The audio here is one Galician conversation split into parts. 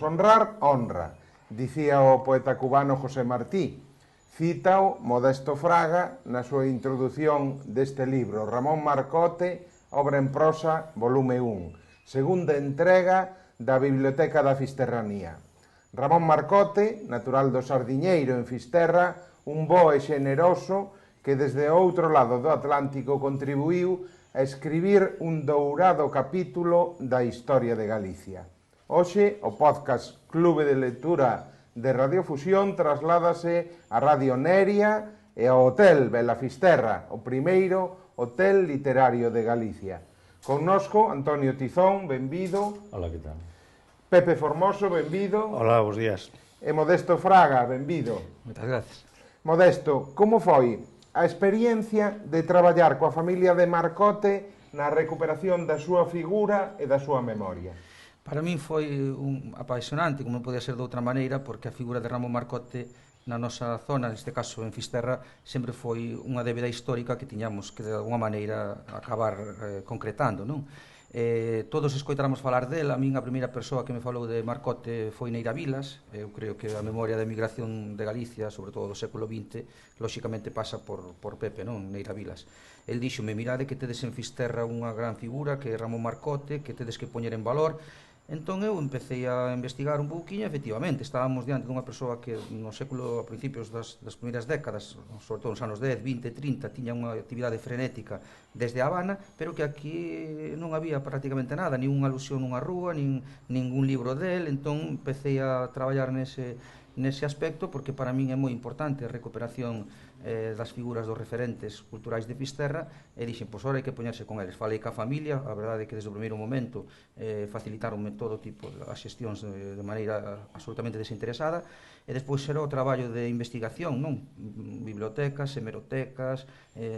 Honrar, honra, dicía o poeta cubano José Martí. Cítao Modesto Fraga na súa introdución deste libro, Ramón Marcote, obra en prosa, volume 1, segunda entrega da Biblioteca da Fisterranía. Ramón Marcote, natural do Sardiñeiro en Fisterra, un bo e xeneroso que desde o outro lado do Atlántico contribuiu a escribir un dourado capítulo da historia de Galicia. Hoxe, o podcast Clube de Lectura de Radiofusión trasládase a Radio Neria e ao Hotel Bela Fisterra, o primeiro hotel literario de Galicia. Connosco, Antonio Tizón, benvido. Hola, que tal? Pepe Formoso, benvido. Hola, bons días. E Modesto Fraga, benvido. Moitas gracias. Modesto, como foi a experiencia de traballar coa familia de Marcote na recuperación da súa figura e da súa memoria? Para min foi apaixonante, como non podía ser de outra maneira, porque a figura de Ramón Marcote na nosa zona, neste caso en Fisterra, sempre foi unha débeda histórica que tiñamos que de alguma maneira acabar concretando, non? Todos escoitáramos falar del. A min a primeira persoa que me falou de Marcote foi Neira Vilas. Eu creo que a memoria da emigración de Galicia, sobre todo do século XX, lóxicamente pasa por Pepe, non? Neira Vilas. El díxome, mirade que tedes en Fisterra unha gran figura que é Ramón Marcote, que tedes que poñer en valor. Entón eu empecé a investigar un pouquinho. Efectivamente, estábamos diante dunha persoa que no século, a principios das primeiras décadas, sobre todo nos anos 10, 20, 30, tiña unha actividade frenética desde A Habana, pero que aquí non había prácticamente nada, nin unha alusión nunha rúa, nin ningún libro del. Entón empecé a traballar nese aspecto, porque para min é moi importante a recuperación das figuras dos referentes culturais de Fisterra, e dixen, pois ora hai que poñerse con eles. Falei ca familia, a verdade é que desde o primeiro momento facilitaronme todo tipo as xestións de maneira absolutamente desinteresada, e despois era o traballo de investigación, non? Bibliotecas, hemerotecas,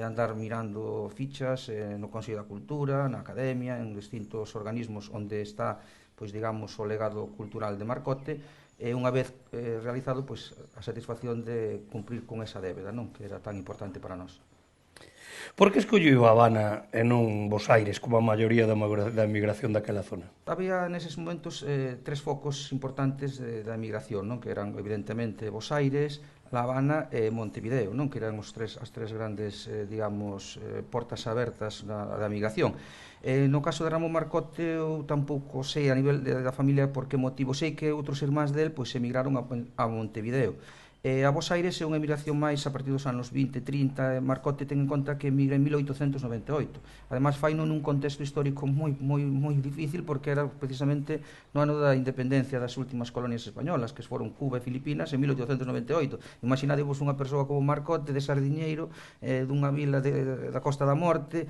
andar mirando fichas no Consello da Cultura, na Academia, en distintos organismos onde está, pois digamos, o legado cultural de Marcote, e unha vez realizado, pois, a satisfacción de cumprir con esa débeda, non? Que era tan importante para nós. Por que escolliu A Habana e non Bos Aires, como a maioría da emigración daquela zona? Había neses momentos tres focos importantes da emigración, non? Que eran, evidentemente, Bos Aires, La Habana e Montevideo, non? Que eran as tres grandes, digamos, portas abertas da emigración. No caso de Ramón Marcote, eu tampouco sei a nivel da familia por que motivo. Sei que outros irmáns del pois emigraron a Montevideo. A Bos Aires é unha emigración máis a partir dos anos 20, 30. Marcote ten en conta que emigra en 1898. Ademais, faino nun contexto histórico moi difícil, porque era precisamente no ano da independencia das últimas colonias españolas, que foron Cuba e Filipinas, en 1898. Imaginadevos unha persoa como Marcote, de Sardiñeiro, dunha vila da Costa da Morte,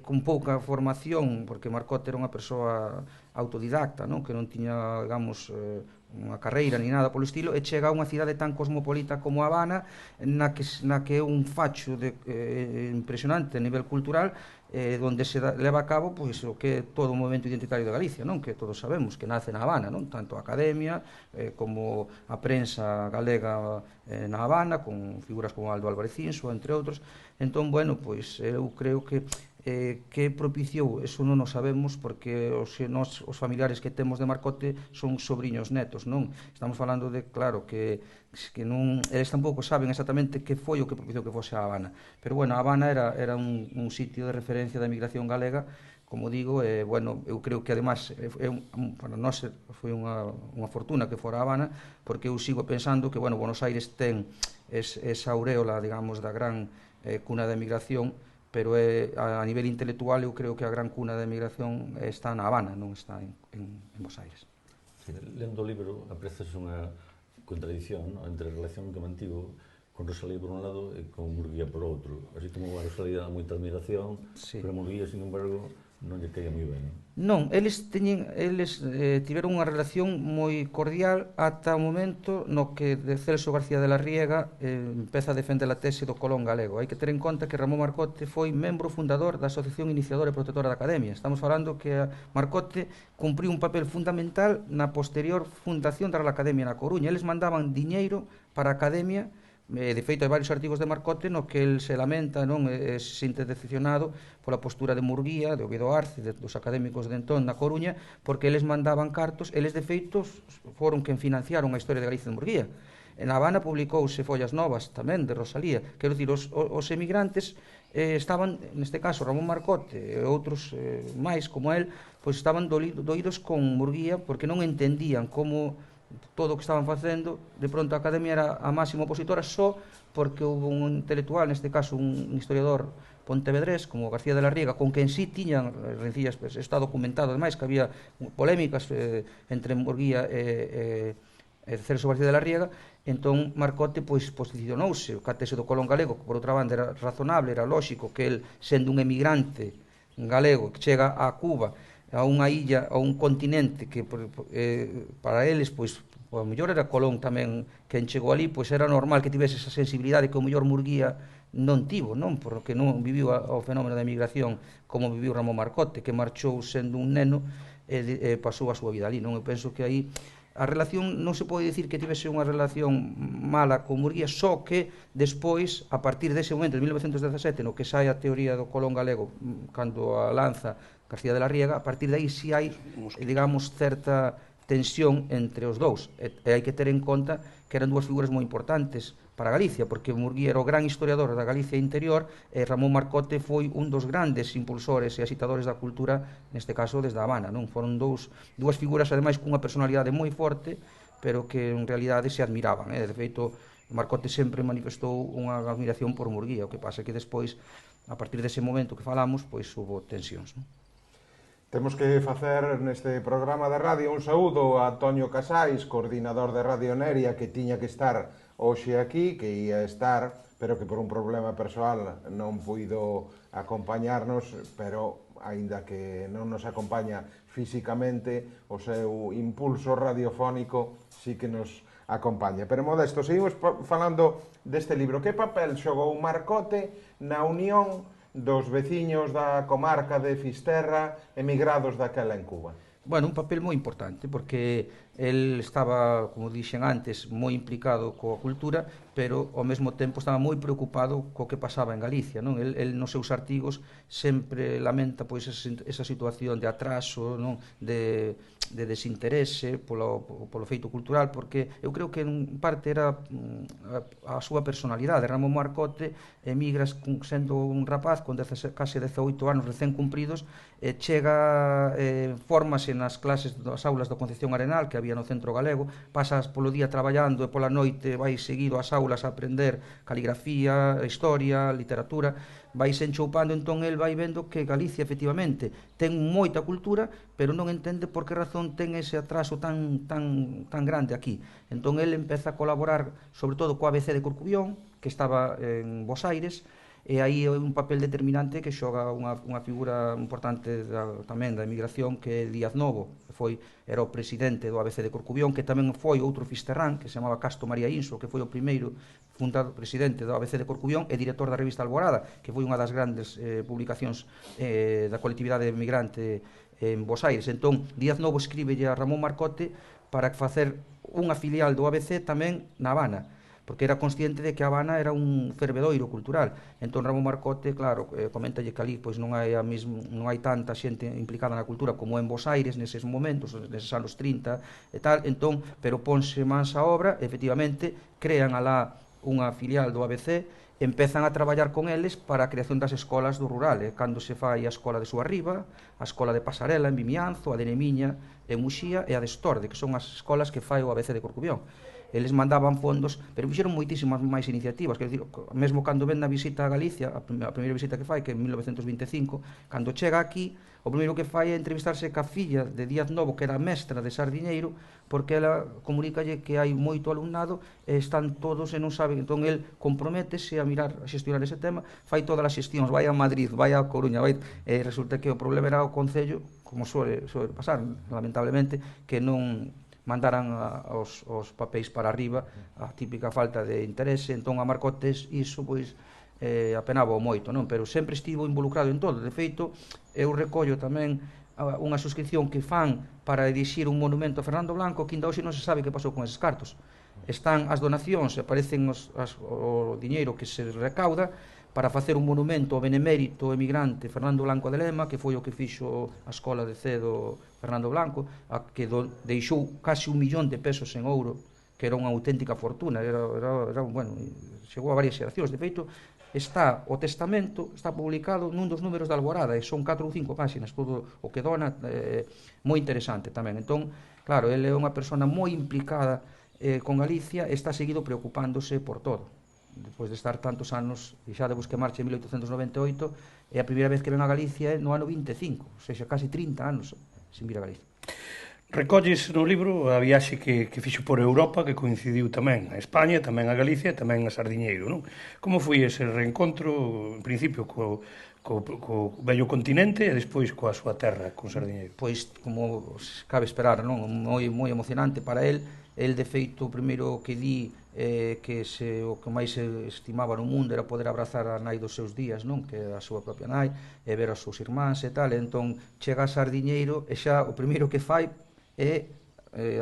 con pouca formación, porque Marcote era unha persoa autodidacta, non? Que non tiña, digamos, unha carreira ni nada polo estilo, e chega a unha cidade tan cosmopolita como A Habana, na que é un facho impresionante a nivel cultural, onde se leva a cabo pois o que é todo o movimento identitario de Galicia, non? Que todos sabemos que nace na Habana, non? Tanto a academia como a prensa galega na Habana, con figuras como Aldo Álvarez Cinso, entre outros. Entón, bueno, pois eu creo que propiciou, eso non o sabemos, porque os familiares que temos de Marcote son sobriños netos, non? Estamos falando de, claro, que non, eles tampouco saben exactamente que foi o que propiciou que fose a Habana, pero bueno, a Habana era un sitio de referencia da emigración galega, como digo, bueno, eu creo que además para nós foi unha fortuna que fora a Habana, porque eu sigo pensando que, bueno, Buenos Aires ten esa auréola, digamos, da gran cuna da emigración, pero a nivel intelectual eu creo que a gran cuna da emigración está na Habana, non está en Bos Aires. Sí, lendo o libro aprecias unha contradición, ¿no?, entre a relación que mantivo con Rosalía por un lado e con Murguía por outro. Así como a Rosalía dá moita admiración, sí, pero a Murguía, sin embargo, non lle caía moi ben. Non, eles tiveron unha relación moi cordial ata o momento no que de Celso García de la Riega empeza a defender a tese do Colón galego. Hai que ter en conta que Ramón Marcote foi membro fundador da Asociación Iniciadora e Protectora da Academia. Estamos falando que Marcote cumpriu un papel fundamental na posterior fundación da Real Academia na Coruña. Eles mandaban diñeiro para a Academia De feito, hai varios artigos de Marcote no que el se lamenta, non, se sinte decepcionado pola postura de Murguía, de Oviedo Arce, dos académicos de entón na Coruña, porque eles mandaban cartos, eles de feito foron quen financiaron a historia de Galicia de Murguía. En Habana publicouse follas novas tamén de Rosalía. Quero dicir, os emigrantes estaban, neste caso Ramón Marcote e outros máis como el, pois estaban doídos con Murguía porque non entendían como todo o que estaban facendo, de pronto a Academia era a máxima opositora só porque houve un intelectual, neste caso un historiador pontevedrés como García de la Riega, con quen sí tiñan rencillas, está documentado ademais que había polémicas entre Murguía e Celso García de la Riega. Entón Marcote pois posicionouse, o catese do Colón galego, que por outra banda era razonable, era lóxico que el, sendo un emigrante galego que chega a Cuba, a unha illa, a un continente que para eles, pois, o mellor era Colón tamén quen chegou ali, pois era normal que tivese esa sensibilidade que o mellor Murguía non tivo, non? Porque non viviu o fenómeno da emigración como viviu Ramón Marcote, que marchou sendo un neno e pasou a súa vida ali, non? Eu penso que aí a relación non se pode dicir que tivese unha relación mala con Murguía, só que despois, a partir dese momento, de 1917, no que sai a teoría do Colón galego, cando a lanza García de la Riega, a partir de aí si hai, digamos, certa tensión entre os dous. E hai que ter en conta que eran dúas figuras moi importantes para Galicia, porque Murguía era o gran historiador da Galicia interior e Ramón Marcote foi un dos grandes impulsores e agitadores da cultura, neste caso desde a Habana, non? Foron dúas figuras, ademais, cunha personalidade moi forte, pero que en realidade se admiraban. De feito, Marcote sempre manifestou unha admiración por Murguía, o que pasa que despois, a partir dese momento que falamos, pois hubo tensións, non? Temos que facer neste programa de radio un saúdo a Toño Casais, coordinador de Radio Neria, que tiña que estar hoxe aquí, que ia estar, pero que por un problema persoal non puido acompañarnos, pero aínda que non nos acompaña físicamente, o seu impulso radiofónico sí que nos acompaña. Pero Modesto, seguimos falando deste libro. Que papel xogou Marcote na unión dos veciños da comarca de Fisterra emigrados daquela en Cuba? Bueno, un papel moi importante, porque el estaba, como dixen antes, moi implicado coa cultura, pero ao mesmo tempo estaba moi preocupado co que pasaba en Galicia, non? El nos seus artigos sempre lamenta pois esa situación de atraso, non? De desinterese polo feito cultural, porque eu creo que en parte era a súa personalidade. Ramón Marcote emigra sendo un rapaz con case 18 anos recén cumpridos, chega, fórmase nas clases das aulas da Concepción Arenal que había no Centro Galego, pasas polo día traballando e pola noite vai seguido ás aulas a aprender caligrafía, historia, literatura, vai se enchoupando, entón el vai vendo que Galicia efectivamente ten moita cultura, pero non entende por que razón ten ese atraso tan grande aquí. Entón el empeza a colaborar sobre todo coa ABC de Corcubión, que estaba en Bos Aires, e aí é un papel determinante que xoga unha figura importante tamén da emigración, que é Díaz Novo, que era o presidente do ABC de Corcubión, que tamén foi outro fisterrán, que se chamaba Casto María Inso, que foi o primeiro fundado presidente do ABC de Corcubión e director da revista Alborada, que foi unha das grandes publicacións da colectividade emigrante en Bos Aires. Entón, Díaz Novo escríbelle a Ramón Marcote para facer unha filial do ABC tamén na Habana, porque era consciente de que a Habana era un fervedoiro cultural. Entón Ramón Marcote, claro, coméntalle que ali pois non hai tanta xente implicada na cultura como en Bos Aires neses momentos, neses anos 30 e tal, entón, pero ponse mans a obra, efectivamente, crean alá unha filial do ABC, empezan a traballar con eles para a creación das escolas do rural, cando se fai a escola de Suarriba, a escola de Pasarela en Vimianzo, a de Nemiña en Muxía e a de Estorde, que son as escolas que fai o ABC de Corcubión. Eles mandaban fondos, pero fixeron moitísimas máis iniciativas, quer dizer, mesmo cando ven a visita a Galicia, a primeira visita que fai, que é en 1925, cando chega aquí, o primeiro que fai é entrevistarse ca filla de Díaz Novo, que era mestra de Sardiñeiro, porque ela comunícalle que hai moito alumnado e están todos e non saben, entón el comprométese a mirar, a xestionar ese tema, fai todas as xestións, vai a Madrid, vai a Coruña, resulta que o problema era o Concello, como suele pasar, lamentablemente, que non mandaran os papéis para arriba, a típica falta de interese. Entón a Marcotes iso pois apenaba moito, non? Pero sempre estivo involucrado en todo. De feito, eu recollo tamén unha suscripción que fan para erixir un monumento a Fernando Blanco que ainda hoxe non se sabe que pasou con eses cartos. Están as donacións, aparecen o diñeiro que se recauda para facer un monumento ao benemérito emigrante Fernando Blanco de Lema, que foi o que fixo a escola de cedo Fernando Blanco, que deixou casi 1 millón de pesos en ouro, que era unha auténtica fortuna, bueno, chegou a varias xeracións. De feito, está o testamento, está publicado nun dos números da Alborada, e son 4 ou 5 páxinas, todo o que dona, moi interesante tamén. Entón, claro, ele é unha persona moi implicada con Galicia, e está seguido preocupándose por todo. Depois de estar tantos anos, xa de que marche en 1898, é a primeira vez que ven a Galicia no ano 25, ou seja, casi 30 anos sin vir a Galicia. Recolles no libro a viaxe que fixo por Europa, que coincidiu tamén a España, tamén a Galicia e tamén a Sardiñeiro, non? Como foi ese reencontro, en principio, co vello continente e despois coa súa terra, con Sardiñeiro? Pois, como cabe esperar, non? Moi emocionante para el. El, de feito, o primeiro que di que o que máis se estimaba no mundo era poder abrazar a nai dos seus días, non? Que a súa propia nai, e ver os seus irmáns e tal. Entón, chega a Sardiñeiro e xa o primeiro que fai é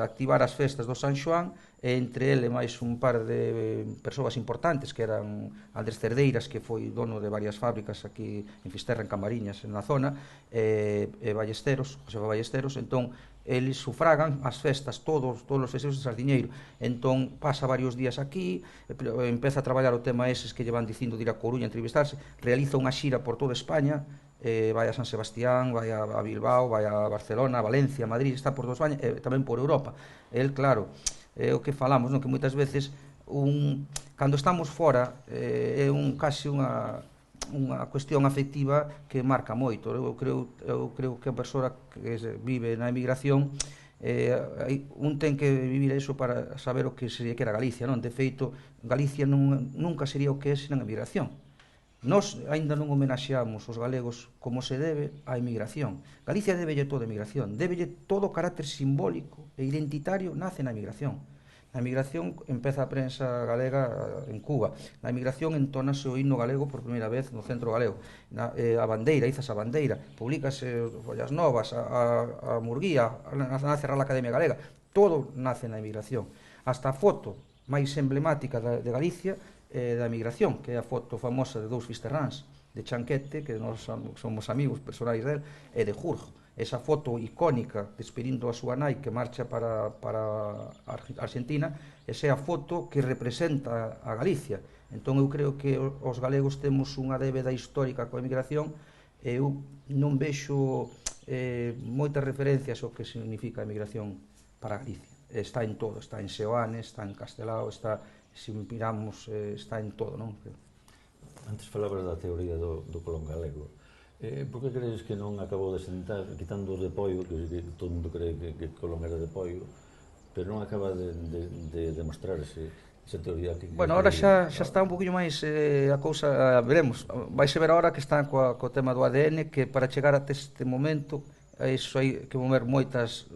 activar as festas do San Xoán, e entre ele máis un par de persoas importantes, que eran Andrés Cerdeiras, que foi dono de varias fábricas aquí en Fisterra, en Camariñas, na zona, e Ballesteros, José Ballesteros. Entón, eles sufragan as festas, todos os festejos de Sardiñeiro. Entón, pasa varios días aquí, empeza a traballar o tema eses que lle van dicindo de ir a Coruña a entrevistarse, realiza unha xira por toda España, vai a San Sebastián, vai a Bilbao, vai a Barcelona, a Valencia, a Madrid, está por toda España, e tamén por Europa. El, claro, é o que falamos, non? Que moitas veces, cando estamos fora, é casi unha cuestión afectiva que marca moito. Eu creo que a persoa que vive na emigración, un ten que vivir iso para saber o que sería que era Galicia, non? De feito, Galicia nunca sería o que é sen a emigración. Nós aínda non homenaxeamos os galegos como se debe á emigración. Galicia debelle todo a emigración, debelle todo o carácter simbólico e identitario, nace na emigración. Na emigración empeza a prensa galega en Cuba. Na emigración entónase o himno galego por primeira vez no centro galego. A bandeira, izas a bandeira, publicase Follas Novas, a Murguía, nace a Real Academia Galega. Todo nace na emigración. Hasta a foto máis emblemática de Galicia da emigración, que é a foto famosa de dous fisterráns, de Chanquete, que nós somos amigos personais del, e de Jurjo. Esa foto icónica despedindo a súa nai que marcha para Argentina, esa é a foto que representa a Galicia. Entón eu creo que os galegos temos unha débeda histórica coa emigración, e eu non vexo moitas referencias ao que significa a emigración para Galicia. Está en todo, está en Seoane, está en Castelao, está, se miramos, está en todo, non? Antes falabas da teoría do Colón galego. Por que crees que non acabou de sentar, quitando o de Poio, que todo o mundo cree que Colón era de Poio, pero non acaba de demostrarse esa teoría que... Bueno, ahora xa está un poquinho máis a cousa, veremos. Vaise ver ahora que está co tema do ADN, que para chegar até este momento, iso hai que mover moitas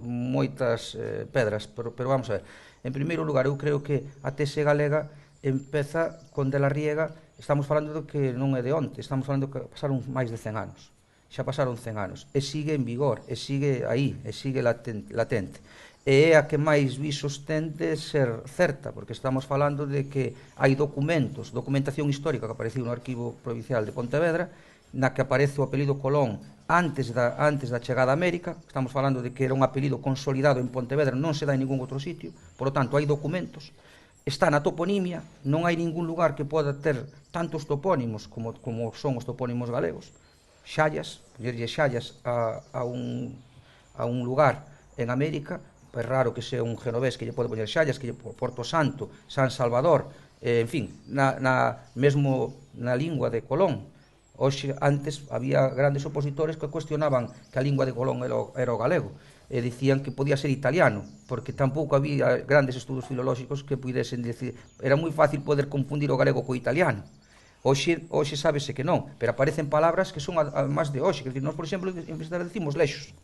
pedras, pero vamos a ver. En primeiro lugar, eu creo que a tese galega empeza con De la Riega. Estamos falando do que non é de onte, estamos falando que pasaron máis de 100 anos. Xa pasaron 100 anos, e sigue en vigor, e sigue aí, e sigue latente. E é a que máis visos ten de ser certa, porque estamos falando de que hai documentación histórica que apareceu no Arquivo Provincial de Pontevedra, na que aparece o apelido Colón antes da chegada a América. Estamos falando de que era un apelido consolidado en Pontevedra, non se dá en ningún outro sitio, por lo tanto hai documentos. Está na toponimia, non hai ningún lugar que poda ter tantos topónimos como son os topónimos galegos. Xallas, poñerlle Xallas a un lugar en América, é raro que sea un genovés que lle pode poñer Xallas, que lle Porto Santo, San Salvador, en fin, mesmo na lingua de Colón. Hoxe, antes, había grandes opositores que cuestionaban que a lingua de Colón era o galego, e dicían que podía ser italiano, porque tampouco había grandes estudos filolóxicos que pudesen decir. Era moi fácil poder confundir o galego co italiano. Hoxe sábese que non, pero aparecen palabras que son máis de hoxe. Nós, por exemplo, en Fisterra decimos lexos.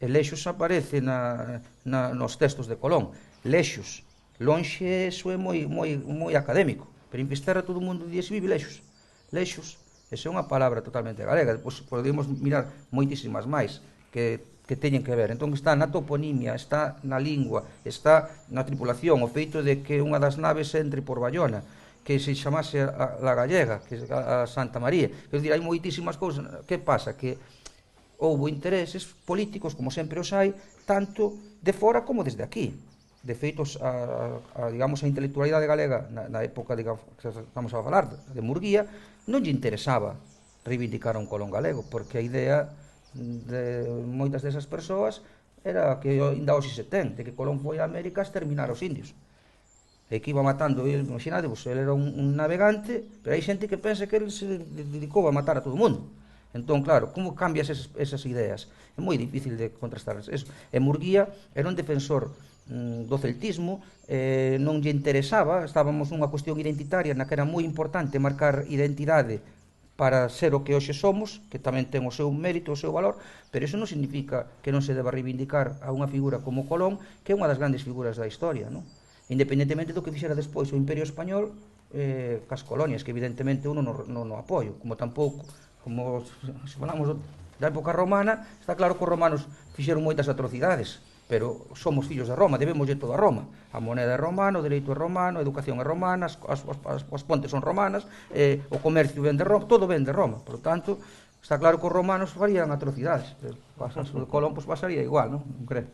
E lexos aparece nos textos de Colón. Lexos. Lonxe, eso é moi académico, pero en Fisterra todo o mundo di se vive lexos. Lexos. Esa é unha palabra totalmente galega. Depois podemos mirar moitísimas máis. que teñen que ver. Entón está na toponimia, está na lingua, está na tripulación, o feito de que unha das naves entre por Bayona, que se chamase a La Gallega, que a Santa María. Quer dizer, hai moitísimas cousas. Que pasa? Que houve intereses políticos, como sempre os hai, tanto de fora como desde aquí. De feito, digamos, a intelectualidade galega na época, digamos, que estamos a falar, de Murguía, non lle interesaba reivindicar un Colón galego, porque a idea de moitas desas persoas era que ainda hoxe se ten, de que Colón foi a América a exterminar os indios, e que iba matando, imaginade, ele era un navegante, pero hai xente que pensa que ele se dedicou a matar a todo o mundo. Entón, claro, como cambias esas ideas? É moi difícil de contrastar. E Murguía era un defensor do celtismo, non lle interesaba, estábamos nunha cuestión identitaria na que era moi importante marcar identidade para ser o que hoxe somos, que tamén ten o seu mérito, o seu valor, pero iso non significa que non se deba reivindicar a unha figura como Colón, que é unha das grandes figuras da historia, non? Independentemente do que fixera despois o Imperio Español cas colonias, que evidentemente uno non o apoio, como tampouco, como se falamos da época romana, está claro que os romanos fixeron moitas atrocidades, pero somos fillos de Roma, debemoslle todo a Roma. A moneda é romana, o dereito é romano, a educación é romana, as pontes son romanas, o comercio ven de Roma, todo ven de Roma. Por lo tanto, está claro que os romanos farían atrocidades. O Colón pues, pasaría igual, non creo.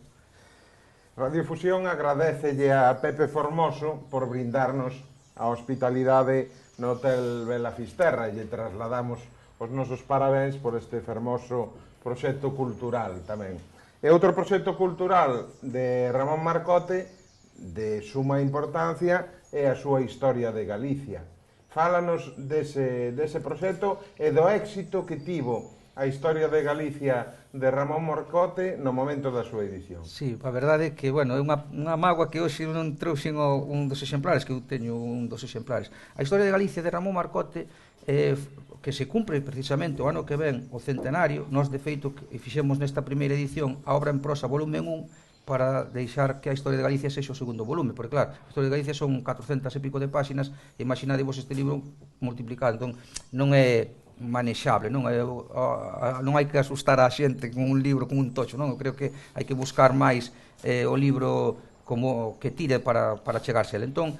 Radiofusión agradecelle a Pepe Formoso por brindarnos a hospitalidade no Hotel Bela Fisterra e lle trasladamos os nosos parabéns por este fermoso proxecto cultural tamén. E outro proxecto cultural de Ramón Marcote de suma importancia é a súa Historia de Galicia. Fálanos dese proxecto e do éxito que tivo a Historia de Galicia de Ramón Marcote no momento da súa edición. Sí, a verdade é que, bueno, é unha mágoa que hoxe non trouxen un dos exemplares, que eu teño un dos exemplares. A Historia de Galicia de Ramón Marcote que se cumpre precisamente o ano que ven o centenario. Nós, de feito, fixemos nesta primeira edición a obra en prosa volumen 1 para deixar que a Historia de Galicia sexa o segundo volume, porque claro, a Historia de Galicia son 400 e pico de páxinas, e imaginadevos este libro multiplicado, entón non é manexable, non hai que asustar a xente con un libro, con un tocho, non? Eu creo que hai que buscar máis o libro como que tire para chegarse a ele. Entón,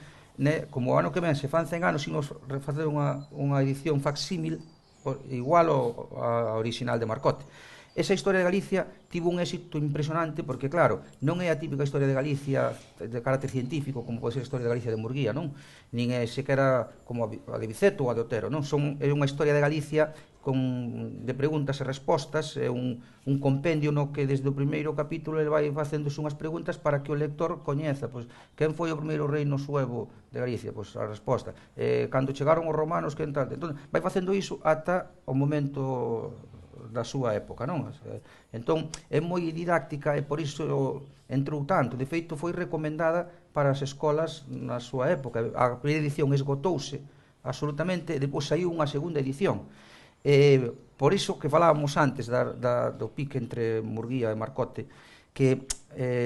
como o ano que ven se fan 100 anos, imos refacer unha edición facsímil igual ao original de Marcote. Esa Historia de Galicia tivo un éxito impresionante porque, claro, non é a típica Historia de Galicia de carácter científico como pode ser a Historia de Galicia de Murguía, non? Nin é sequera como a de Viceto ou a de Otero, non? É unha Historia de Galicia de preguntas e respostas, é un compendio no que desde o primeiro capítulo ele vai facéndose unhas preguntas para que o lector coñeza, pois, quen foi o primeiro reino suevo de Galicia? Pois a resposta. Cando chegaron os romanos, quen tal? Entón, vai facendo iso ata o momento da súa época, non? Entón, é moi didáctica e por iso entrou tanto. De feito, foi recomendada para as escolas na súa época. A primeira edición esgotouse absolutamente, e depois saiu unha segunda edición. Por iso que falábamos antes do pique entre Murguía e Marcote, que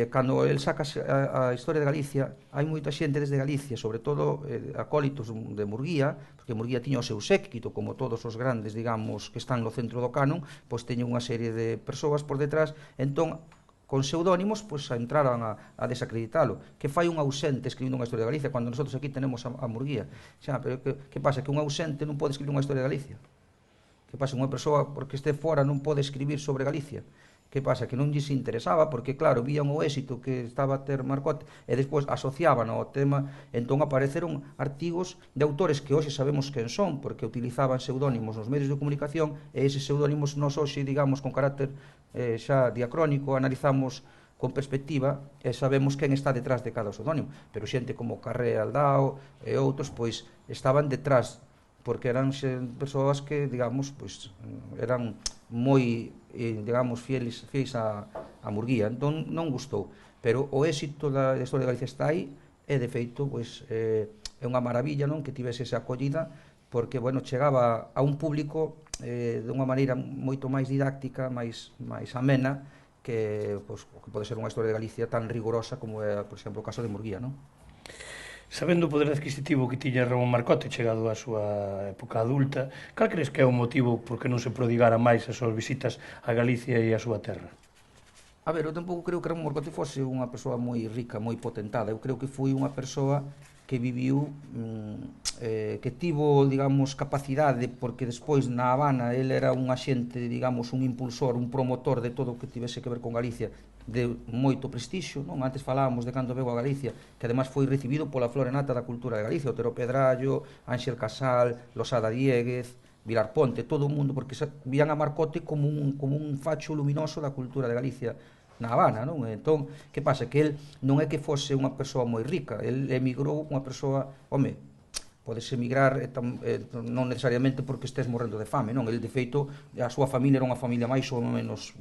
cando el saca a Historia de Galicia, hai moita xente desde Galicia, sobre todo acólitos de Murguía, porque Murguía tiña o seu séquito, como todos os grandes, digamos, que están no centro do canon, pois teñen unha serie de persoas por detrás, entón, con pseudónimos, pois entraran a desacreditalo. Que fai un ausente escribindo unha Historia de Galicia, cando nosotros aquí tenemos a Murguía? Xa, pero que pasa? Que un ausente non pode escribir unha Historia de Galicia? Que pasa? Unha persoa, porque este fora, non pode escribir sobre Galicia? Que pasa? Que non lles interesaba, porque claro, vían o éxito que estaba a ter Marcote e despois asociaban ao tema, entón apareceron artigos de autores que hoxe sabemos quen son, porque utilizaban pseudónimos nos medios de comunicación, e eses pseudónimos nos hoxe, digamos, con carácter xa diacrónico, analizamos con perspectiva e sabemos quen está detrás de cada pseudónimo, pero xente como Carré Aldao e outros, pois, estaban detrás, porque eran persoas que, digamos, pois, eran moi, digamos, fieis a Murguía. Entón, non gustou. Pero o éxito da Historia de Galicia está aí, e, de feito, pois, é unha maravilla, non?, que tivese esa acollida, porque, bueno, chegaba a un público de unha maneira moito máis didáctica, máis amena, que pode ser unha Historia de Galicia tan rigurosa como é, por exemplo, o caso de Murguía, non? Sabendo o poder adquisitivo que tiña Ramón Marcote chegado á súa época adulta, cal crees que é o motivo por que non se prodigara máis as súas visitas a Galicia e a súa terra? A ver, eu tampouco creo que Ramón Marcote fose unha persoa moi rica, moi potentada. Eu creo que foi unha persoa que viviu, que tivo, digamos, capacidade, porque despois na Habana ele era un axente, digamos, un impulsor, un promotor de todo o que tivese que ver con Galicia, de moito prestixio, non? Antes falábamos de cando veu a Galicia, que ademais foi recibido pola flora nata da cultura de Galicia, Otero Pedrallo, Ángel Casal, Losada Dieguez, Vilar Ponte, todo o mundo, porque vían a Marcote como un facho luminoso da cultura de Galicia na Habana, non? Entón, que pasa? Que el non é que fose unha persoa moi rica, el emigrou unha persoa, home, podes emigrar non necesariamente porque estés morrendo de fame, non? El, de feito, a súa familia era unha familia máis ou menos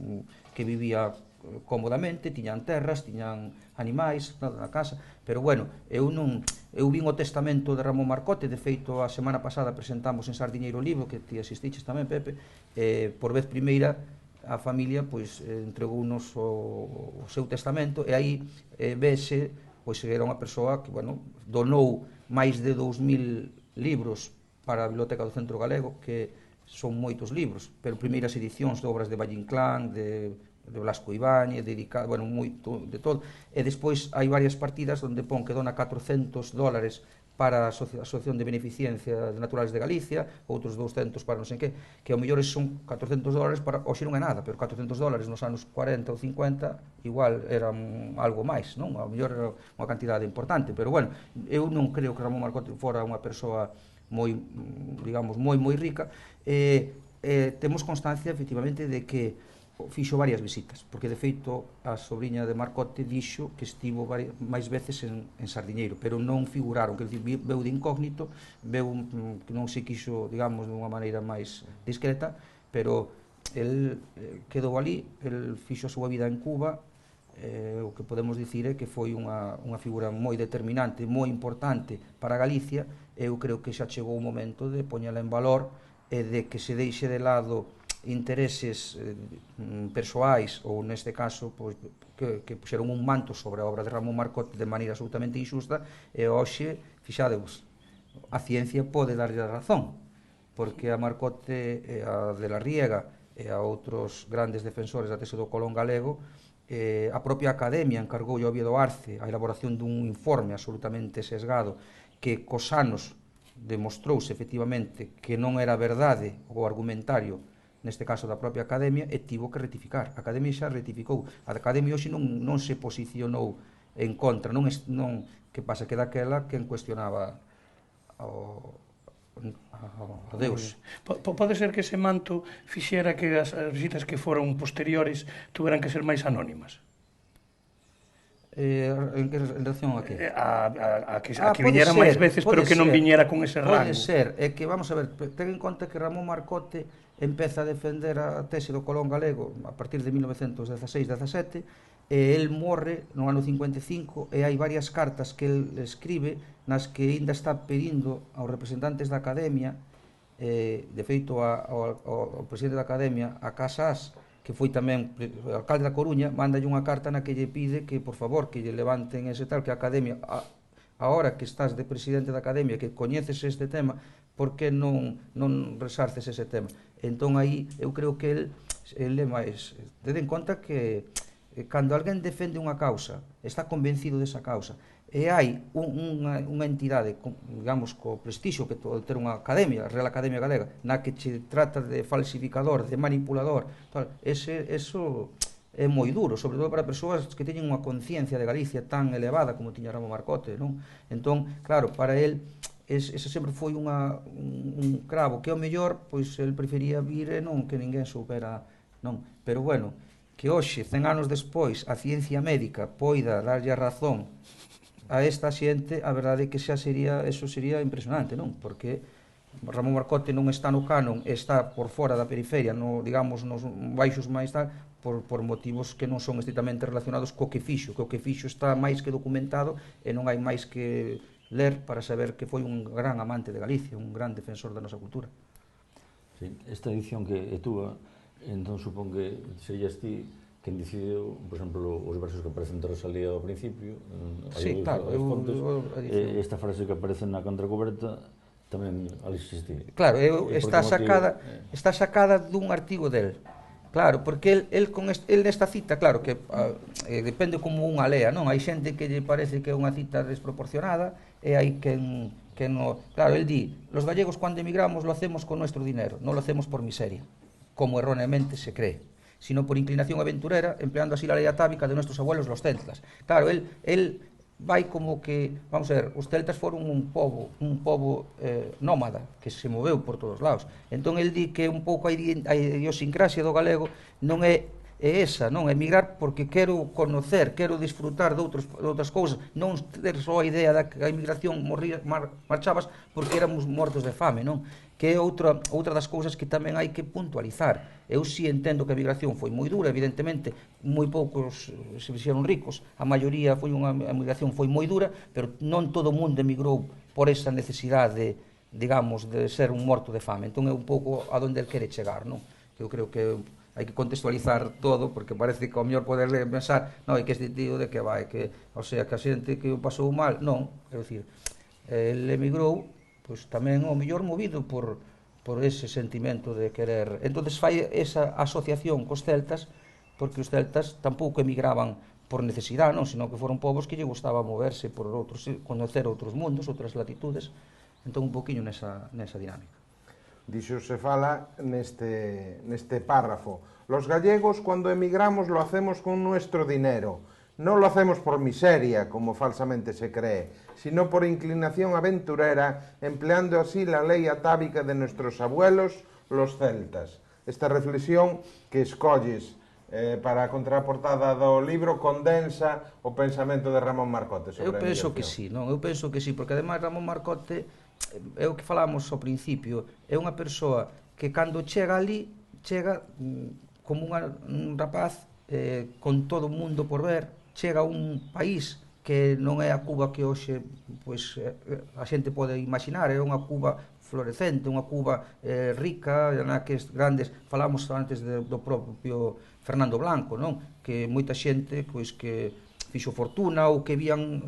que vivía cómodamente, tiñan terras, tiñan animais na casa, pero bueno, eu vin o testamento de Ramón Marcote, de feito a semana pasada presentamos en Sardiñeiro o libro, que ti asistiches tamén, Pepe, por vez primeira a familia pois entregounos o seu testamento e aí vese pois era unha persoa que, bueno, donou máis de 2000 libros para a Biblioteca do Centro Galego, que son moitos libros, pero primeiras edicións de obras de Valle Inclán, de Blasco Ibáñez, dedicado, bueno, moito de todo, e despois hai varias partidas onde pon que dona $400 para a Asociación de Beneficencia de Naturales de Galicia, outros 200 para non sei que ao mellor son $400 para, hoxe non é nada, pero $400 nos anos 40 ou 50 igual eran algo máis, non? Ao mellor era unha cantidade importante, pero bueno, eu non creo que Ramón Marcote fora unha persoa moi, digamos, moi rica, temos constancia efectivamente de que fixo varias visitas, porque de feito a sobrinha de Marcote dixo que estivo máis veces en Sardiñeiro, pero non figuraron, que veu de incógnito, veu que non se quixo, digamos, de unha maneira máis discreta, pero el quedou ali, el fixo a súa vida en Cuba, o que podemos dicir é que foi unha figura moi determinante, moi importante para Galicia, eu creo que xa chegou o momento de poñela en valor e de que se deixe de lado intereses persoais ou neste caso pois, que puxeron un manto sobre a obra de Ramón Marcote de maneira absolutamente injusta e hoxe, fixadevos, a ciencia pode darlle a razón porque a Marcote e a de la Riega e a outros grandes defensores da tese do Colón galego a propia Academia encargou a Oviedo Arce a elaboración dun informe absolutamente sesgado que cos anos demostrouse efectivamente que non era verdade o argumentario neste caso da propia Academia, e tivo que rectificar. A Academia xa rectificou. A Academia hoxe non se posicionou en contra, non que pasa que daquela quen cuestionaba a Deus. Pode ser que ese manto fixera que as visitas que foron posteriores tuveran que ser máis anónimas? En relación a que? A que viñera máis veces, pero que non viñera con ese rango. Pode ser, é que, vamos a ver, ten en conta que Ramón Marcote empeza a defender a tese do Colón galego a partir de 1916-17 e el morre no ano 55 e hai varias cartas que el escribe nas que ainda está pedindo aos representantes da Academia, de feito ao presidente da Academia, a Casas, que foi tamén o alcalde da Coruña, mandalle unha carta na que lle pide que, por favor, que lle levanten ese tal, que a Academia, ahora que estás de presidente da Academia, que coñeces este tema, por que non resarces ese tema? Entón aí eu creo que el é máis, ten en conta que cando alguén defende unha causa, está convencido desa causa, e hai unha entidade, digamos, co prestixio que ter unha academia, a Real Academia Galega, na que che trata de falsificador, de manipulador, tal, eso é moi duro, sobre todo para persoas que teñen unha conciencia de Galicia tan elevada como tiña Ramón Marcote, non? Entón, claro, para el ese sempre foi un cravo que ao mellor pois el prefería vir e non que ninguén soupera, non, pero bueno, que hoxe, 100 anos despois, a ciencia médica poida darlle a razón a esta xente, a verdade é que xa eso sería impresionante, non? Porque Ramón Marcote non está no canon, está por fora da periferia, digamos, nos baixos máis tal, por motivos que non son estrictamente relacionados co que fixo, que o que fixo está máis que documentado e non hai máis que ler para saber que foi un gran amante de Galicia, un gran defensor da nosa cultura. Sí, esta edición que é túa, entón supón que serías ti quen decidiu, por exemplo, os versos que aparecen de Rosalía ao principio, sí, claro, esta frase que aparece na contracoberta tamén ali existía. Claro, está sacada dun artigo del, Claro, porque el nesta cita, claro, que depende como unha lea, non? Hai xente que lle parece que é unha cita desproporcionada e hai que no... Claro, el di, los gallegos cuando emigramos lo hacemos con nuestro dinero, no lo hacemos por miseria, como erróneamente se cree, sino por inclinación aventurera, empleando así la ley atávica de nuestros abuelos los celtas. Claro, él vai como que, vamos a ver, os celtas foron un pobo nómada que se moveu por todos lados. Entón el di que un pouco a idiosincrasia do galego non é esa, non? Emigrar porque quero conocer, quero disfrutar de outras cousas, non ter só a idea da que a emigración marchabas porque éramos mortos de fame, non? Que é outra das cousas que tamén hai que puntualizar. Eu si entendo que a migración foi moi dura, evidentemente, moi poucos se fixeron ricos, a maioría foi unha migración foi moi dura, pero non todo o mundo emigrou por esa necesidade, digamos, de ser un morto de fame. Entón é un pouco a donde el quere chegar, non? Eu creo que hai que contextualizar todo, porque parece que ao mellor poder pensar, non, é que este tío de que vai, que, o sea, que a xente que o pasou mal, non, é dicir, el emigrou, pois tamén ao mellor movido por ese sentimento de querer. Entonces fai esa asociación cos celtas, porque os celtas tampouco emigraban por necesidade, non, sino que foron povos que lle gustaba moverse por outros, conocer outros mundos, outras latitudes, entón un poquinho nesa dinámica. Dixo se fala neste párrafo. Los gallegos cuando emigramos lo hacemos con nuestro dinero. No lo hacemos por miseria, como falsamente se cree, sino por inclinación aventurera, empleando así la ley atávica de nuestros abuelos, los celtas. Esta reflexión que escolles para a contraportada do libro condensa o pensamento de Ramón Marcote sobre a emigración. Eu penso que sí, non? Eu penso que sí, porque ademais Ramón Marcote, é o que falamos ao principio, é unha persoa que cando chega ali, chega como un rapaz con todo o mundo por ver, chega a un país que non é a Cuba que hoxe pois, a xente pode imaginar, é unha Cuba florecente, unha Cuba rica, na que grandes, falamos antes do propio Fernando Blanco, non? Que moita xente pois, que fixo fortuna ou que vían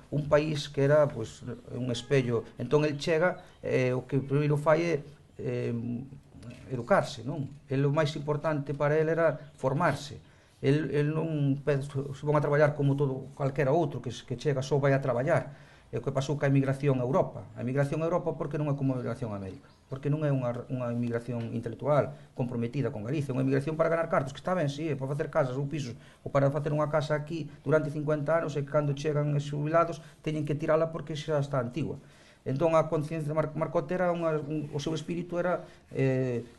un país que era pois, un espello. Entón el chega, o que primeiro fai é educarse, non? O máis importante para ele era formarse. El non se van a traballar como todo calquera outro que chega só vai a traballar. É o que pasou ca emigración a Europa. A emigración a Europa porque non é como a emigración a América, porque non é unha emigración intelectual comprometida con Galicia, é unha emigración para ganar cartos, que está ben, sí, para facer casas ou pisos, ou para facer unha casa aquí durante 50 anos e que cando chegan os xubilados teñen que tirala porque xa está antigua. Entón a conciencia de Marcote era o seu espírito era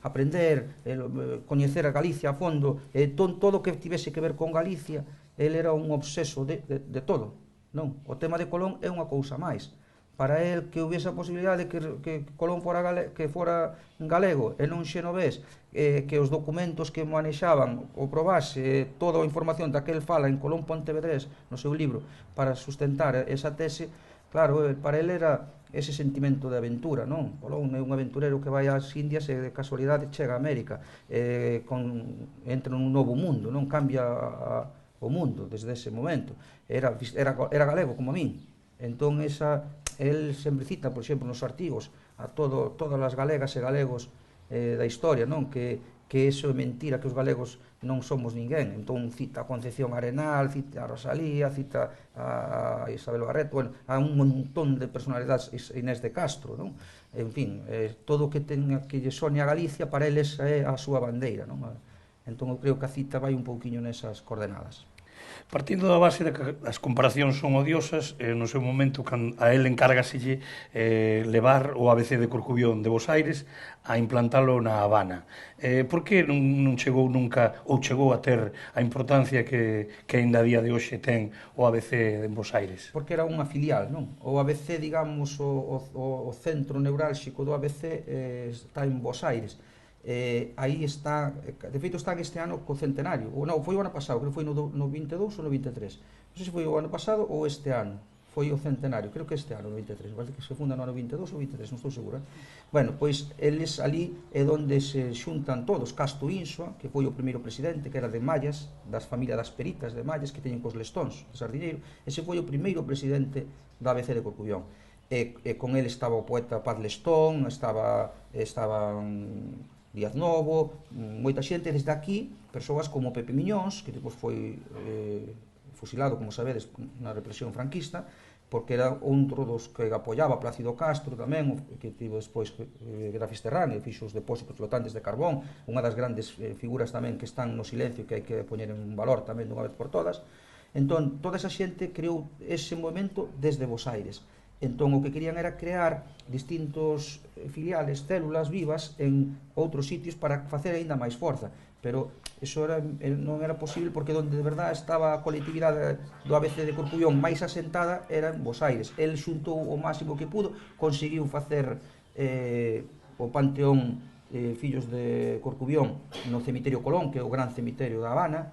aprender, coñecer a Galicia a fondo, todo o que tivese que ver con Galicia, ele era un obseso de todo. Non, o tema de Colón é unha cousa máis. Para el que houvese a posibilidade que Colón fora galego e non xenovés, que os documentos que manexaban o probase toda a información da que el fala en Colón Pontevedrés no seu libro para sustentar esa tese, claro, para el era ese sentimento de aventura, non? Colón é un aventurero que vai ás Indias e de casualidade chega a América, entra nun novo mundo, non cambia o mundo desde ese momento. Era galego como a min. Entón, el sempre cita, por exemplo, nos artigos a todas as galegas e galegos da historia, non? Que iso é mentira, que os galegos non somos ninguén. Entón, cita a Concepción Arenal, cita a Rosalía, cita a Isabel Barreto, bueno, a un montón de personalidades, Inés de Castro, non? En fin, todo o que lle sone a Galicia, para eles é a súa bandeira, non? Entón, eu creo que a cita vai un pouquiño nesas coordenadas. Partindo da base de que as comparacións son odiosas, no seu momento a él encárgaselle levar o ABC de Corcubión de Bos Aires a implantalo na Habana. Por que non chegou nunca, ou chegou a ter a importancia que ainda a día de hoxe ten o ABC de Bos Aires? Porque era unha filial, non? O ABC, digamos, o centro neurálxico do ABC está en Bos Aires. Aí está, de feito está este ano co centenario, ou non, foi o ano pasado, creo que foi no 22 ou no 23, non sei se foi o ano pasado ou este ano, foi o centenario, creo que este ano, no 23, parece que se funda no ano 22 ou 23, non estou seguro. Bueno, pois eles ali é onde se xuntan todos, Casto Insua, que foi o primeiro presidente, que era de Mallas, das familias das peritas de Mallas, que teñen cos Lestóns, de Sardiñeiro, ese foi o primeiro presidente da ABC de Corcubión. E con ele estaba o poeta Paz Lestón, estaban Díaz Novo, moita xente desde aquí, persoas como Pepe Miñóns, que depois foi fusilado, como sabedes, na represión franquista, porque era outro dos que apoiaba Plácido Castro tamén, que tivo despois era Fisterrán, e fixo os depósitos flotantes de carbón, unha das grandes figuras tamén que están no silencio, que hai que poñer en valor tamén dunha vez por todas. Entón, toda esa xente creou ese movimento desde Bos Aires. Entón, o que querían era crear distintos filiales, células vivas en outros sitios para facer aínda máis forza. Pero eso non era posible porque onde de verdade estaba a colectividade do ABC de Corcubión máis asentada era en Bos Aires. El xuntou o máximo que pudo, conseguiu facer o Panteón Fillos de Corcubión no cemiterio Colón, que é o gran cemiterio da Habana.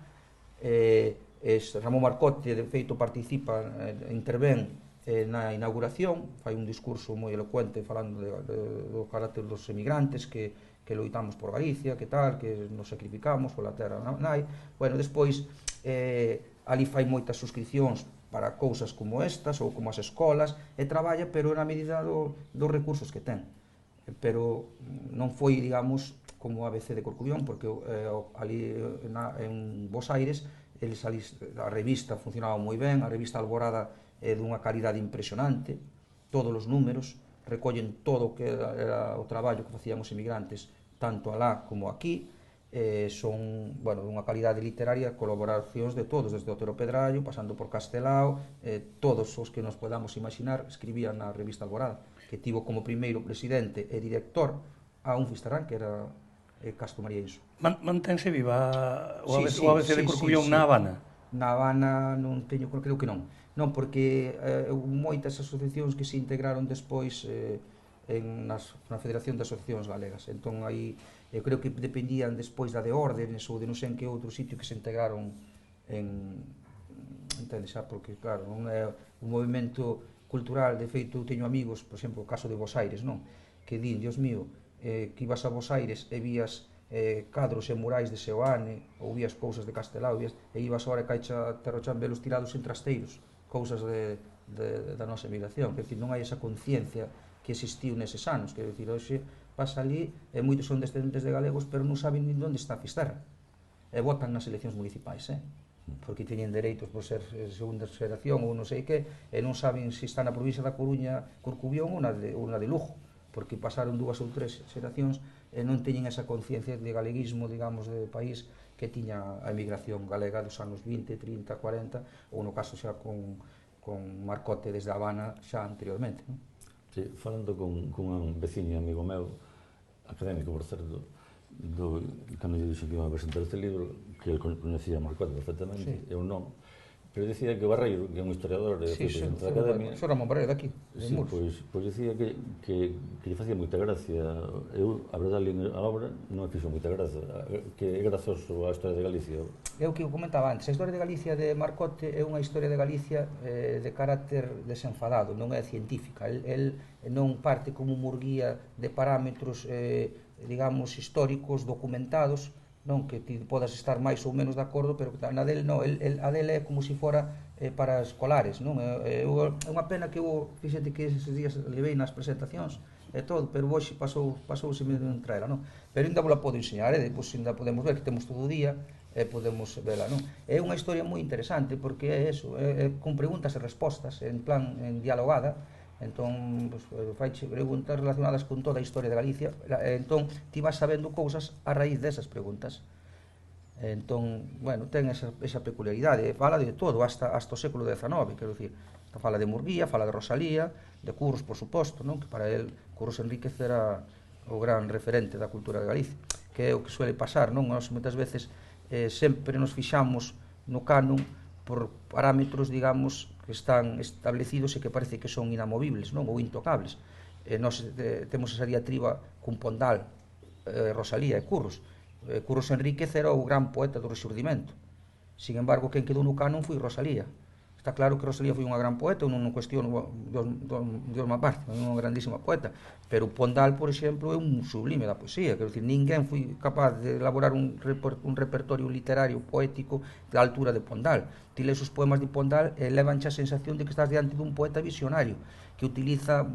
Ramón Marcote, de feito, participa, intervén na inauguración, fai un discurso moi elocuente falando do carácter dos emigrantes que loitamos por Galicia, que tal, que nos sacrificamos pola terra nai. Bueno, despois ali fai moitas suscripcións para cousas como estas ou como as escolas e traballa, pero na medida dos recursos que ten. Pero non foi, digamos, como a ABC de Corcubión, porque ali en Bos Aires a revista funcionaba moi ben, a revista Alborada é dunha calidade impresionante, todos os números recollen todo o que era o traballo que facían os emigrantes tanto alá como aquí, son, bueno, dunha calidade literaria, colaboracións de todos, desde Otero Pedrallo, pasando por Castelao, todos os que nos podamos imaginar escribían na revista Alborada, que tivo como primeiro presidente e director a un Fisterrán, que era Castro María Inso. Mantense viva o ABC de Corcubión na Habana? Na Habana non teño, creo que non. Non, porque moitas asociacións que se integraron despois na Federación de Asociacións Galegas. Entón, aí, eu creo que dependían despois da de Órdenes ou de non sei en que outro sitio que se integraron entende xa, porque, claro, non é un movimento cultural. De feito, eu teño amigos, por exemplo, o caso de Bos Aires, non? Que din, Dios mío, que ibas a Bos Aires e vías cadros e murais de Seoane, ou vías cousas de Castelao, e ibas ahora e caixa Terrochan velos tirados en trasteiros, cousas da nosa emigración. Quer dicir, non hai esa conciencia que existiu neses anos. Quer dicir, hoxe pasa ali, e moitos son descendentes de galegos, pero non saben nin onde está Fisterra. E votan nas eleccións municipais, porque teñen dereitos por ser segunda xeración ou non sei que, e non saben se está na provincia da Coruña, Corcubión ou na de Lugo, porque pasaron 2 ou 3 xeracións e non teñen esa conciencia de galeguismo, digamos, de país que tiña a emigración galega dos anos 20, 30, 40, ou no caso xa con Marcote desde Habana xa anteriormente. Sí, falando con un veciño amigo meu, académico, por certo, cando lle dixo que iba a presentar este libro, que ele coñecía a Marcote perfectamente, eu non, pero dicía que Barreiro, que é un historiador e foi presidente da Academia... Xo Ramón Barreiro daqui, de Muros. Pois dicía que lle facía moita gracia. Eu, a verdade, a obra non me fixo moita gracia, que é grazoso a historia de Galicia. É o que eu comentaba antes, a historia de Galicia de Marcote é unha historia de Galicia de carácter desenfadado, non é científica. El non parte como Murguía de parámetros, digamos, históricos, documentados, non que ti podas estar máis ou menos de acordo, pero na del non, a del é como se fora para escolares, non? É unha pena que eu, fíxate que eses días levei nas presentacións e todo, pero hoxe pasouse medio en traela, non? Pero ainda vos la podo enseñar, depois ainda podemos ver que temos todo o día e podemos vela, non? É unha historia moi interesante porque é eso, con preguntas e respostas, en plan dialogada. Entón, faiche preguntas relacionadas con toda a historia de Galicia, entón ti vas sabendo cousas a raíz desas preguntas. Entón, bueno, ten esa peculiaridade, fala de todo, hasta o século XIX, quero dicir, fala de Murguía, fala de Rosalía, de Curros, por suposto, non? Que para el, Curros Enríquez era o gran referente da cultura de Galicia, que é o que suele pasar, non? Nós moitas veces sempre nos fixamos no canon por parámetros, digamos, que están establecidos e que parece que son inamovibles, non? Ou intocables. Nós temos esa diatriba cun Pondal, Rosalía e Curros. Curros Enríquez era o gran poeta do Rexurdimento. Sin embargo, quen quedou no canon foi Rosalía. Está claro que Rosalía foi unha gran poeta, eu non cuestiono Dios má parte, é unha grandísima poeta, pero Pondal, por exemplo, é un sublime da poesía, quero dicir, ninguén foi capaz de elaborar un repertorio literario poético da altura de Pondal. Ti lees os poemas de Pondal e levanche a sensación de que estás diante dun poeta visionario, que utiliza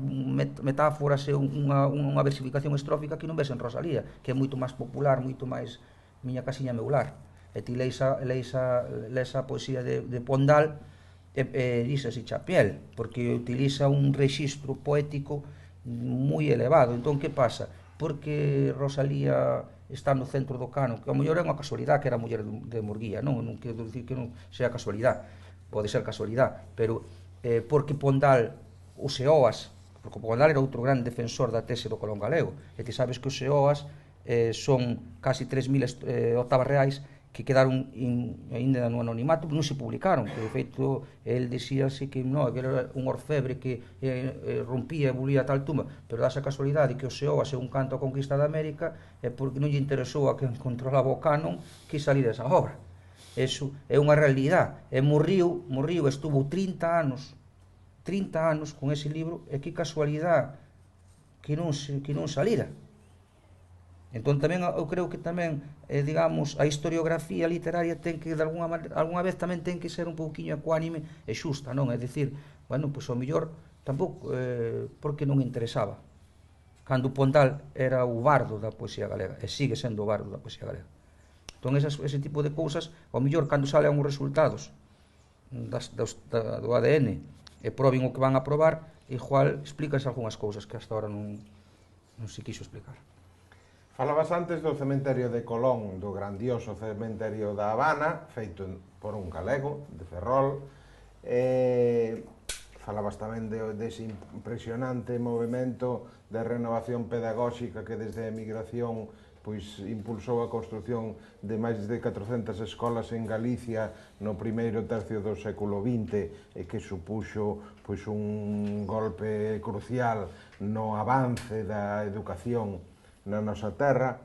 metáforas e unha versificación estrófica que non ves en Rosalía, que é moito máis popular, moito máis miña casiña meu lar. E ti lees a poesía de Pondal e dísase chapiel, porque utiliza un rexistro poético moi elevado. Entón, que pasa? Porque Rosalía está no centro do canon, que a mellor é unha casualidade que era muller de Murguía, non quero dicir que non sea casualidade, pode ser casualidade, pero porque Pondal, os Seoas, porque Pondal era outro gran defensor da tese do Colón galego, e ti sabes que os Seoas son casi 3.000 octavas reais que quedaron ainda no anonimato, non se publicaron, que de feito el dixíase que non, que era un orfebre que rompía e volvía a tal tumba, pero dá esa casualidade que o Seoas é un canto a conquista de América e porque non lle interesou a quen controlaba o canon que salir esa obra. Eso é unha realidade. E morriu, estuvo 30 anos con ese libro, e que casualidade que non salira. Entón tamén eu creo que tamén, digamos, a historiografía literaria ten que, de alguna vez tamén ten que ser un pouquiño ecuánime e xusta, non? É dicir, bueno, pois ao mellor tampouco, porque non interesaba. Cando Pondal era o bardo da poesía galega, e sigue sendo o bardo da poesía galega. Entón ese tipo de cousas, ao mellor cando salen os resultados do ADN e proben o que van a probar, igual explícase algunhas cousas que hasta ahora non se quixo explicar. Falabas antes do cementerio de Colón, do grandioso cementerio da Habana, feito por un galego, de Ferrol. Falabas tamén dese impresionante movimento de renovación pedagóxica que desde a emigración pois impulsou a construción de máis de 400 escolas en Galicia no primeiro tercio do século XX e que supuxo pois un golpe crucial no avance da educación na nosa terra.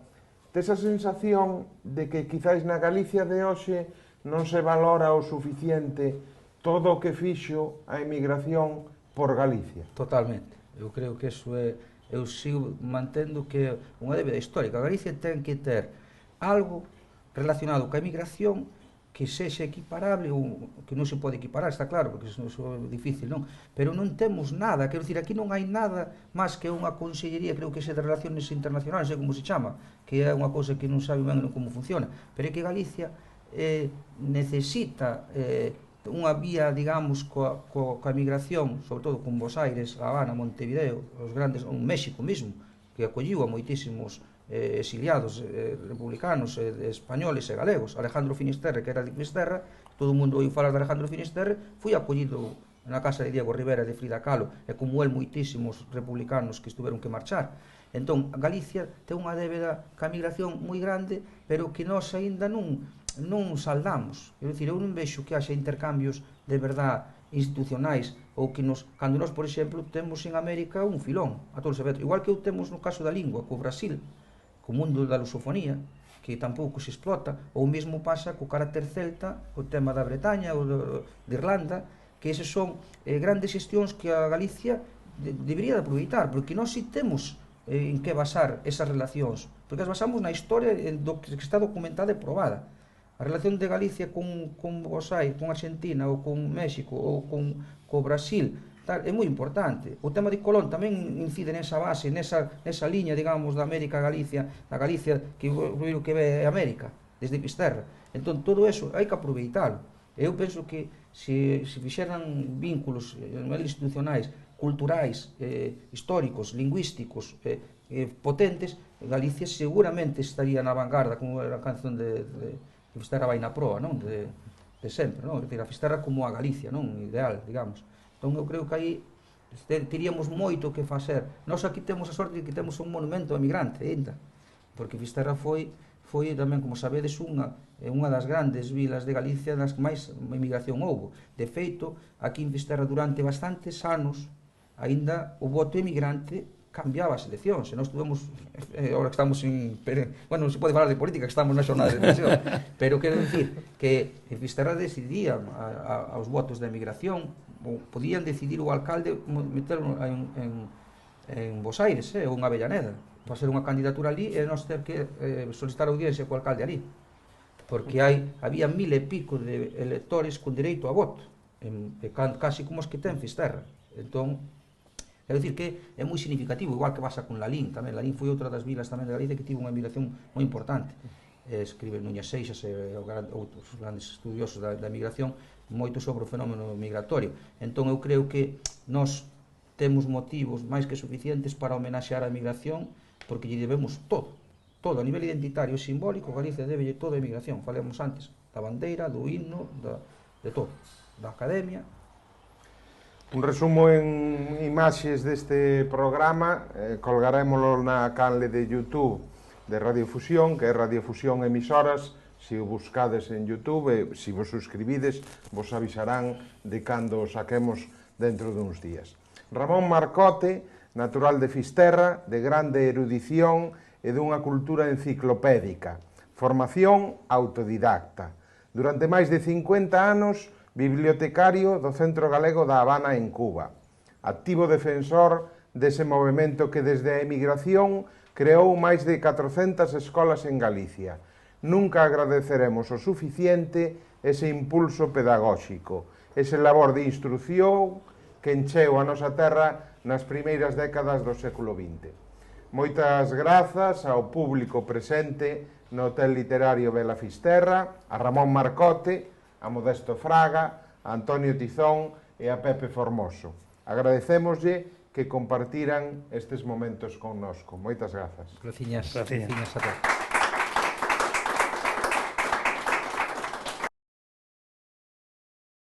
Tes a sensación de que quizáis na Galicia de hoxe non se valora o suficiente todo o que fixo a emigración por Galicia? Totalmente. Eu creo que eso é... Eu sigo mantendo que é unha débeda histórica. A Galicia ten que ter algo relacionado ca emigración que sexa equiparable, ou que non se pode equiparar, está claro, porque iso é difícil, non? Pero non temos nada, quero dicir, aquí non hai nada máis que unha consellería, creo que é de Relaciones Internacionales, non sei como se chama, que é unha cousa que non sabe ben como funciona, pero é que Galicia necesita unha vía, digamos, coa emigración, sobre todo con Bos Aires, La Habana, Montevideo, os grandes, un México mesmo, que acolliu a moitísimos exiliados republicanos, españoles e galegos. Alejandro Finisterre, que era de Fisterra, todo o mundo ouiu falar de Alejandro Finisterre, foi acollido na casa de Diego Rivera de Frida Kahlo, e como el moitísimos republicanos que estuveron que marchar. Entón, Galicia ten unha débeda ca migración moi grande, pero que nós aínda non saldamos. Quero dicir, eu non vexo que haxa intercambios de verdade institucionais, ou que cando nós, por exemplo, temos en América un filón a todos os efectos, igual que eu temos no caso da lingua, co Brasil, co mundo da lusofonía, que tampouco se explota, ou mesmo pasa co carácter celta, o tema da Bretaña ou de Irlanda, que eses son grandes xestións que a Galicia debería de aproveitar, porque nós si temos en que basar esas relacións, porque as basamos na historia do que está documentada e probada. A relación de Galicia con Bos Aires, con Argentina, ou con México, ou co Brasil, tal, é moi importante. O tema de Colón tamén incide nesa base, nesa liña, digamos, da América a Galicia, da Galicia que ve a América, desde Fisterra. Entón, todo eso hai que aproveitalo. Eu penso que se fixeran vínculos institucionais, culturais, históricos, lingüísticos, potentes, Galicia seguramente estaría na vanguarda, como era a canción de Fisterra vai na proa, non? De sempre, non? A Fisterra como a Galicia, non? Ideal, digamos. Entón, eu creo que aí teríamos moito que facer. Nós aquí temos a sorte de que temos un monumento emigrante, ainda, porque Fisterra foi tamén, como sabedes, unha das grandes vilas de Galicia nas que máis emigración houbo. De feito, aquí en Fisterra durante bastantes anos, aínda o voto emigrante cambiaba as eleccións, e nós tuvemos, agora que estamos bueno, non se pode falar de política, que estamos na xornada de elección, pero quero dicir que en Fisterra decidían aos votos da emigración, podían decidir o alcalde meterlo en Bos Aires, ou en Avellaneda, para ser unha candidatura ali, e nós ter que solicitar audiencia co alcalde ali, porque había 1000 e pico de electores con dereito a voto, casi como os que ten Fisterra. Entón, quero dicir que é moi significativo, igual que pasa con Lalín tamén. Lalín foi outra das vilas tamén de Galicia que tivo unha migración moi importante. Escribe Núñez Seixas e outros grandes estudiosos da migración moito sobre o fenómeno migratorio. Entón eu creo que nós temos motivos máis que suficientes para homenaxear a migración, porque lle debemos todo, a nivel identitario e simbólico. Galicia debe todo a migración, falemos antes da bandeira, do himno, de todo, da academia. Un resumo en imaxes deste programa, colgarémolo na canle de YouTube de Radiofusión, que é Radiofusión Emisoras. Se o buscades en YouTube e se vos suscribides, vos avisarán de cando o saquemos dentro duns días. Ramón Marcote, natural de Fisterra, de grande erudición e dunha cultura enciclopédica. Formación autodidacta. Durante máis de 50 anos, bibliotecario do Centro Galego da Habana en Cuba. Activo defensor dese movemento que desde a emigración creou máis de 400 escolas en Galicia. Nunca agradeceremos o suficiente ese impulso pedagóxico, ese labor de instrucción que encheu a nosa terra nas primeiras décadas do século XX. Moitas grazas ao público presente no Hotel Literario Vela Fisterra, a Ramón Marcote, a Modesto Fraga, a Antonio Tizón e a Pepe Formoso. Agradecémoslle que compartiran estes momentos connosco. Moitas grazas. Graciñas a todos.